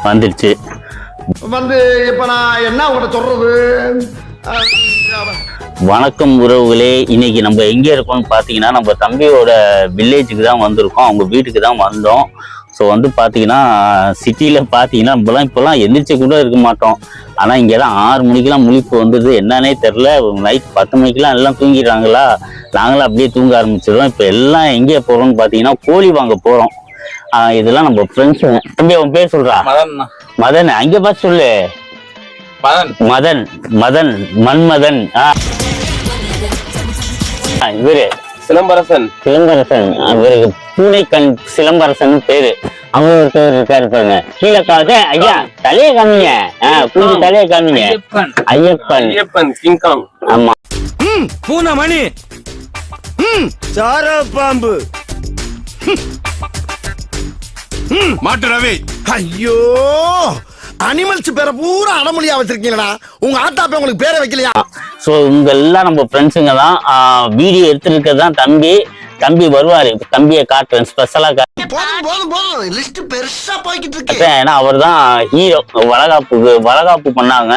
வந்துருச்சு. வந்து இப்ப நான் என்ன உங்கள்கிட்ட சொல்றது? வணக்கம் உறவுகளே. இன்னைக்கு நம்ம எங்கே இருக்கோம்னு பார்த்தீங்கன்னா நம்ம தம்பியோட வில்லேஜுக்கு தான் வந்திருக்கோம். அவங்க வீட்டுக்கு தான் வந்தோம். ஸோ வந்து பார்த்தீங்கன்னா சிட்டியில் பார்த்தீங்கன்னா இப்போலாம் எந்திரிச்சு கூட இருக்க மாட்டோம். ஆனால் இங்கெல்லாம் 6 மணிக்கெல்லாம் முழிப்பு வந்துடுது. என்னன்னே தெரில. நைட் 10 மணிக்கெல்லாம் எல்லாம் தூங்கிடுறாங்களா, நாங்களும் அப்படியே தூங்க ஆரம்பிச்சிடுறோம். இப்போ எல்லாம் எங்கே போகிறோம்னு பார்த்தீங்கன்னா கோழி வாங்க போகிறோம். இதெல்லாம் நம்ம ஃப்ரெண்ட்ஸு. தம்பி அவன் பேர் சொல்கிறா? மதன். அங்கே பார்த்து சொல்லு. மதன் மதன் மன்மதன். இவரு சிலம்பரசன். இவருக்கு பூனைக்கண் சிலம்பரசன் பேரு. அவங்க ஒருத்தர் இருக்காரு பாருங்க. கீழே ஐயா தலையை காமிங்க. கொஞ்சம் தலையை காமிங்க. ஐயப்பன் கிங்காங். ஆமா. பூனமணி சார பாம்பு மாட்டு ரவி. ஐயோ, அனிமல்ஸ் பேரை பூரா அடமொழியா வச்சிருக்கீங்களா? உங்க ஆத்தாப்ப உங்களுக்கு பேரை வைக்கலையா? ஸோ இவங்க எல்லாம் நம்ம ஃப்ரெண்ட்ஸுங்க தான். வீடியோ எடுத்துருக்கிறது தான் தம்பி வருவாரு. தம்பியை காட்டுறேன் ஸ்பெஷலா லிஸ்ட் பெருசா போய்கிட்டு இருக்கு. ஏன்னா அவர் தான் ஹீரோ. வளகாப்பு பண்ணாங்க.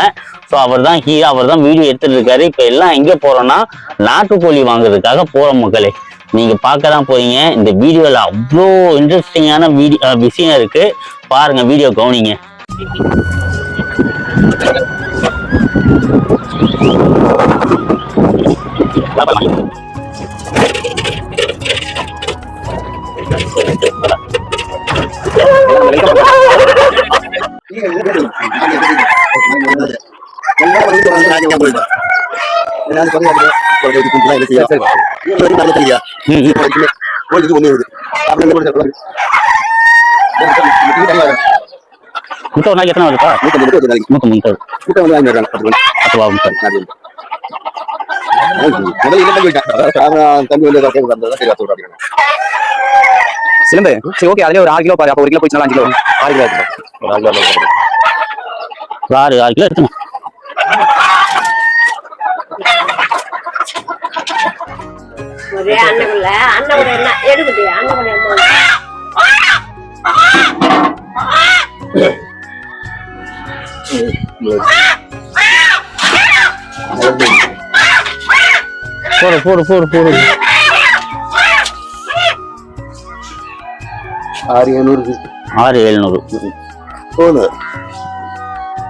ஸோ அவர் தான் ஹீரோ. அவர் தான் வீடியோ எடுத்துட்டு இருக்காரு. இப்போ எல்லாம் எங்கே போறோம்னா நாட்டுக்கோழி வாங்குறதுக்காக போறோம் மக்களே. நீங்க பார்க்க தான் போறீங்க. இந்த வீடியோல அவ்வளோ இன்ட்ரெஸ்டிங்கான விஷயம் இருக்கு. பாருங்க, வீடியோ கவனிங்க. எத்தனை வருப்பா? 130. சிலம்பு சரி, ஓகே. அதுல ஒரு 6 கிலோ பாரு. அப்ப 1 கிலோ போயிடுச்சுனா 5 கிலோ 6 கிலோ எடுத்து 6 கிலோ எடுத்துங்க. ஒரே அண்ணகுள்ள என்ன எடுக்குது? அண்ணகுள்ள போடு 6,700 போடு.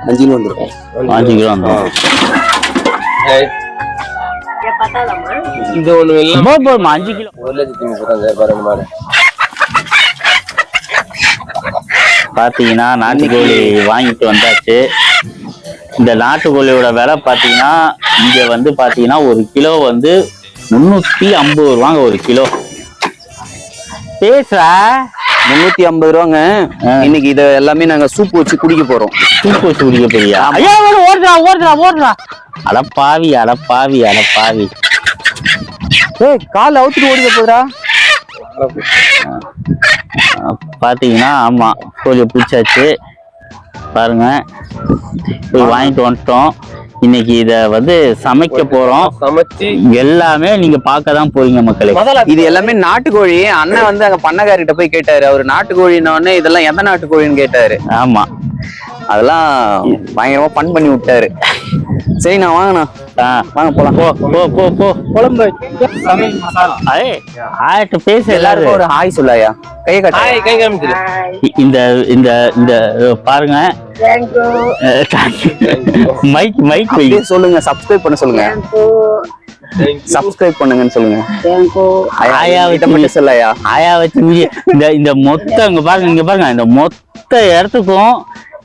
5 கிலோ வந்துரும். 5 கிலோ வந்துரும். இது ஒண்ணு எல்லாம் 5 கிலோ 1,30,000 பாத்தீங்கன்னா நாட்டுக்கோழி வாங்கிட்டு வந்தாச்சு. இந்த நாட்டுக்கோழியோட விலை பாத்தீங்கன்னா இங்க வந்து பாத்தீங்கன்னா 1 கிலோ வந்து 350 ரூபாங்க. 1 கிலோ பேச 350 ரூபாங்க. இன்னைக்கு இத எல்லாமே நாங்க சூப் வச்சு குடிக்க போறோம். சூப் வச்சு குடிக்க போறியா? ஐயோ ஓடுறா. அடப்பாவி. ஏய், கால் அவுத்துட்டு ஓடிட போதுடா. பாத்தீங்கன்னா ஆமா, கோழியை பிடிச்சாச்சு. பாருங்க, போய் வாங்கிட்டு வந்துட்டோம். இன்னைக்கு இத வந்து சமைக்க போறோம். எல்லாமே நீங்க பார்க்க தான் போறீங்க மக்களே. இது எல்லாமே நாட்டுக்கோழி. அண்ணன் வந்து அங்க பண்ணக்காரிட்ட போய் கேட்டாரு. அவரு நாட்டுக்கோழின்ன உடனே இதெல்லாம் எந்த நாட்டுக்கோழின்னு கேட்டாரு. ஆமா, அதெல்லாம் பயங்கரமா பண் பண்ணி விட்டாரு. சரி, நான் வாங்கண்ணா. வாங்க போலாம். போ குழம்பு பேச எல்லாருக்கும் ஒரு ஹாய் சொல்லாயா. கையை காட்டு. கை காமிச்சு. இந்த பாருங்க. மைக் சொல்லுங்க. சப்ஸ்கிரைப் பண்ண சொல்லுங்க. சப்ஸ்கிரைப் பண்ணுங்கன்னு சொல்லுங்க. ஆயா மட்டும் சொல்லாயா. ஆயா வச்சு இந்த மொத்தம் இங்க பாருங்க. இந்த மொத்த இடத்துக்கும்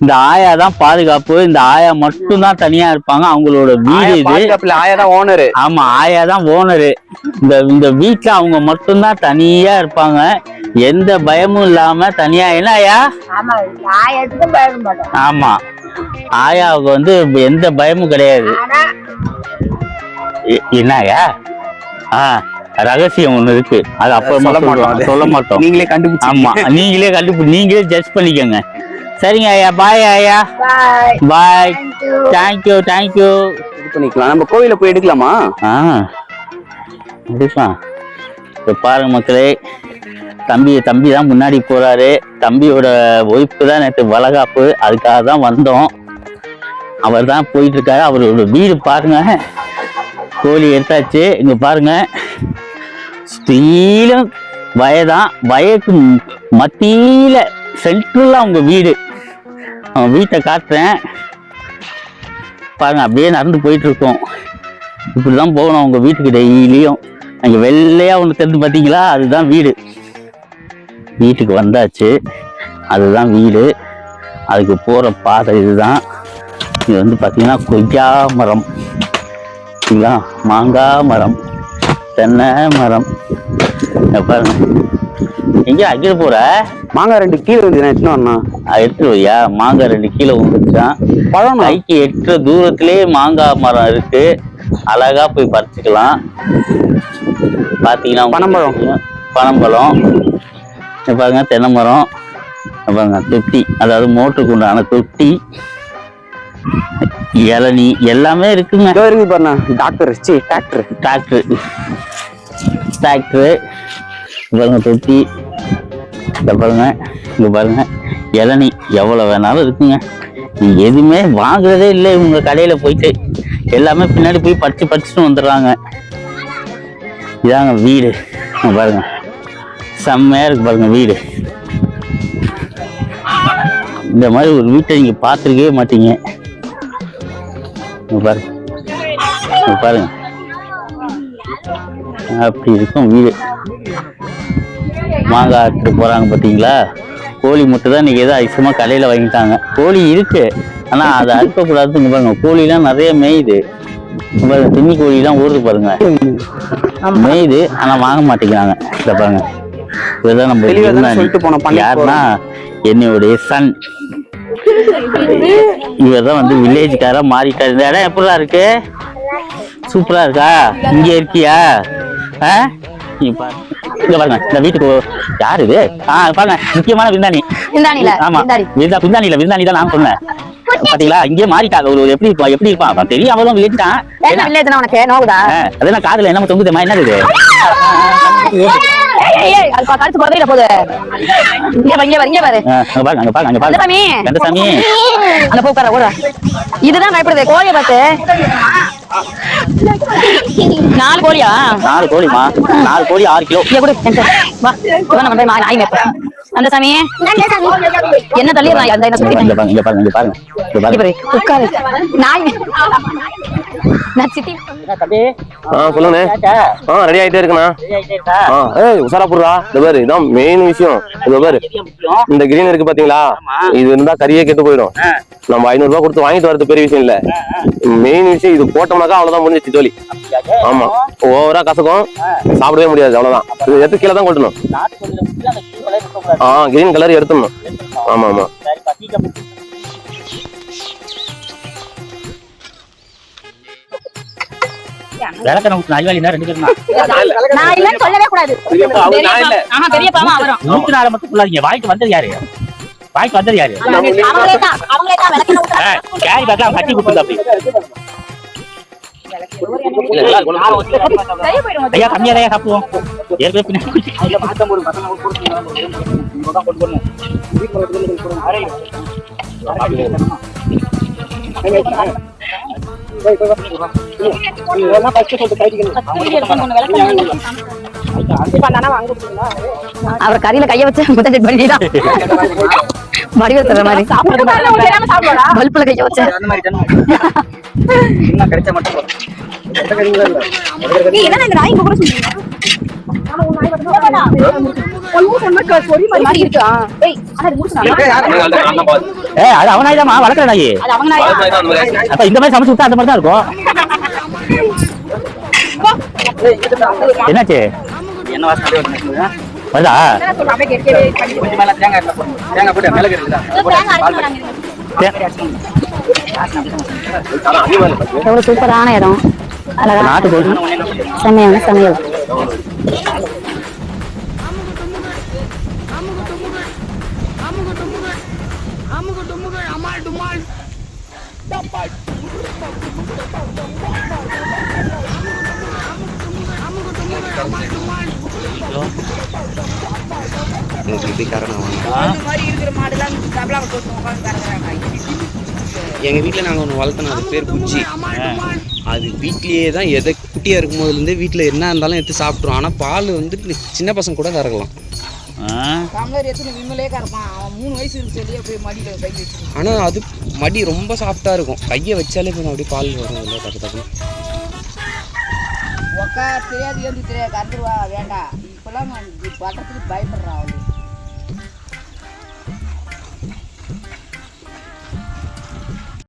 இந்த ஆயா தான் பாதுகாப்பு. இந்த ஆயா மட்டும் தான் தனியா இருப்பாங்க. அவங்களோட வீடு இது. ஆயா தான் ஓனரு. ஆமா, ஆயா தான் ஓனரு. இந்த வீட்டுல அவங்க மட்டும்தான் தனியா இருப்பாங்க. எந்த பயமும் இல்லாம தனியா. என்ன ஆயா? ஆமா, ஆயாவுக்கு வந்து எந்த பயமும் கிடையாது. என்ன ஆயா? ரகசியம் ஒண்ணு இருக்கு. அது அப்ப சொல்ல மாட்டோம். நீங்களே கண்டுபிடிச்சு. ஆமா, நீங்களே ஜட்ஜ் பண்ணிக்கோங்க. சரிங்க ஆயா. பாய் ஆயா. பாய். தேங்க்யூ. இது பண்ணிக்கலாம். நம்ம கோவில போய் எடுக்கலாமா? எடுக்கலாம். இப்ப பாருங்க மக்களே, தம்பி தான் முன்னாடி போறாரு. தம்பியோட ஒய்ஃபு தான் நேற்று வளகாப்பு, அதுக்காக தான் வந்தோம். அவர் தான் போயிட்டு இருக்காரு. அவரோட வீடு பாருங்க. கோழி எடுத்தாச்சு. இங்க பாருங்க, ஸ்டீலும் வயதான், வயக்கு மத்தியில சென்ட்ரலா அவங்க வீடு. அவங்க வீட்டை காட்டுறேன் பாருங்க. அப்படியே நடந்து போயிட்டு இருக்கோம். இப்படிதான் போகணும் அவங்க வீட்டுக்கு டெய்லியும். அங்கே வெள்ளையா ஒன்று தெரிஞ்சு பார்த்தீங்களா, அதுதான் வீடு. வீட்டுக்கு வந்தாச்சு, அதுதான் வீடு. அதுக்கு போகிற பாதை இதுதான். இது வந்து பார்த்தீங்கன்னா கொய்யா மரம், சரிங்களா, மாங்காய் மரம், தென்னை மரம். பாருங்க, எங்க அங்கே போற மாங்காய் 2 கீழே வந்து எத்தனை வரணும்? எடுத்துட்டு வையா. மாங்காய் 2 கீழே வந்துச்சான். பழம் கைக்கு எட்டுற தூரத்திலே மாங்காய் மரம் இருக்கு. அழகா போய் பறிச்சுக்கலாம். பாத்தீங்கன்னா பனம்பழம் பாருங்க, தென்னை மரம் பாருங்க, தொட்டி, அதாவது மோட்டருக்கு உண்டான தொட்டி, இளநீ எல்லாமே இருக்குங்க. இருக்கு பாருங்க, டிராக்டர் பாருங்க, தொட்டி பாருங்க. இங்க பாருங்க, இளநீ எவ்வளவு வேணாலும் இருக்குங்க. நீங்க எதுவுமே வாங்குறதே இல்லை இவங்க கடையில போயிட்டு. எல்லாமே பின்னாடி போய் பறிச்சுட்டு வந்துடுறாங்க. இதாங்க வீடு. பாருங்க, செம்மையா இருக்கு பாருங்க வீடு. இந்த மாதிரி ஒரு வீட்டை நீங்க பார்த்துருக்கவே மாட்டீங்க. பாருங்க, அப்படி இருக்கும் வீடு. மாங்காய் எடுத்துட்டு போறாங்க பாத்தீங்களா. கோழி முட்டை தான் இன்னைக்கு ஏதோ அதிகமா கடையில வாங்கிட்டாங்க. கோழி இருக்கு, ஆனா அதை அறுக்கக்கூடாதுன்னு பாருங்க. கோழிலாம் நிறைய மேயுது. திண்ணி கோழிலாம் ஊருக்கு பாருங்க, மேயுது, ஆனா வாங்க மாட்டேங்கிறாங்க. இத பாருங்க, இதுதான் நம்ம யாருன்னா என்னுடைய சன். இவர் தான் வந்து வில்லேஜ்காரா மாறிட்டாரு. இந்த இடம் எப்படிதான் இருக்கு? சூப்பரா இருக்கா? இங்க இருக்கியா? இங்க பாருங்க, இந்த வீட்டுக்கு யாரு இது? பாருங்க, முக்கியமான விருந்தாணி. ஆமா, விருந்தாணி தான் நான் சொன்னேன். பாத்தீங்களா, இங்கே மாறிட்டாங்க. ஒரு எப்படி இருப்பான் தெரியும். அவதான் வில்லேஜ்தான். அதெல்லாம் காதுல என்ன தொங்குதுமா? என்ன இது? இதுதான் பயப்படுது கோழியை பார்த்து. 4 கோழியா? 4 கோழிமா? 4 கோழி 6 கிலோ. அந்த சாமி என்ன தள்ளிடுறாங்க? சொல்லுங்க. ரெடி ஆயிட்டே இருக்குண்ணா. உசாரா போடுறா. இந்த பாரு, இதான் மெயின் விஷயம். இந்த பாரு, இந்த கிரீன் இருக்கு பாத்தீங்களா, இது இருந்தா கறியே கெட்டு போயிடும். நம்ம 500 ரூபாய் கொடுத்து வாங்கிட்டு வரது பெரிய விஷயம் இல்ல. மெயின் விஷயம், இது போட்டோம்னாக்கா அவ்வளவுதான் முடிஞ்சிச்சு தோழி. ஆமா, ஓவரா கசக்கும், சாப்பிடவே முடியாது. அவ்வளவுதான். இது எடுத்து கீழே தான் கொட்டணும். கிரீன் கலர் எடுத்துடணும். ஆமா ஆமா. சொல்லவே கூடாது. வாய்க்கு வந்தது யாரு? கேரி பேக்ல கட்டி கொடுத்து ஐயா கம்மியா தான் சாப்பிடுவோம். அவர் கறியில கைய வச்சு பண்ணிதான் வடிவத்துற மாதிரி பல்புல கைய வச்ச கிடைச்சா மட்டும் அவனாயிதாமா வளர்க்குற நாயி. அப்ப இந்த மாதிரி சமைச்சு விட்டா அந்த மாதிரி தான் இருக்கும். என்னாச்சு? என்ன வாசனை வருதா? எவ்வளவு சூப்பரான இடம். நாட்டுக்கோழி செம்மையான சமையல். எனக்கு இது காரணம் எங்கள் வீட்டில் நாங்கள் ஒன்று வளர்த்தோம், அது பேர் குச்சி. அது வீட்லேயே தான் எதை குட்டியாக இருக்கும் போதுலேருந்து வீட்டில் என்ன இருந்தாலும் எடுத்து சாப்பிட்ருவோம். ஆனால் பால் வந்து சின்ன பசங்க கூட கறக்கலாம். ஆனால் அது மடி ரொம்ப சாஃப்டாக இருக்கும். கையை வச்சாலே இப்போ அப்படியே பால் வரும். இல்லை தப்பு தப்பு தெரியாது தெரியாது கருத்துருவா வேண்டாம். இப்பெல்லாம் பட்டத்துக்கு பயப்படுறா அவளுக்கு.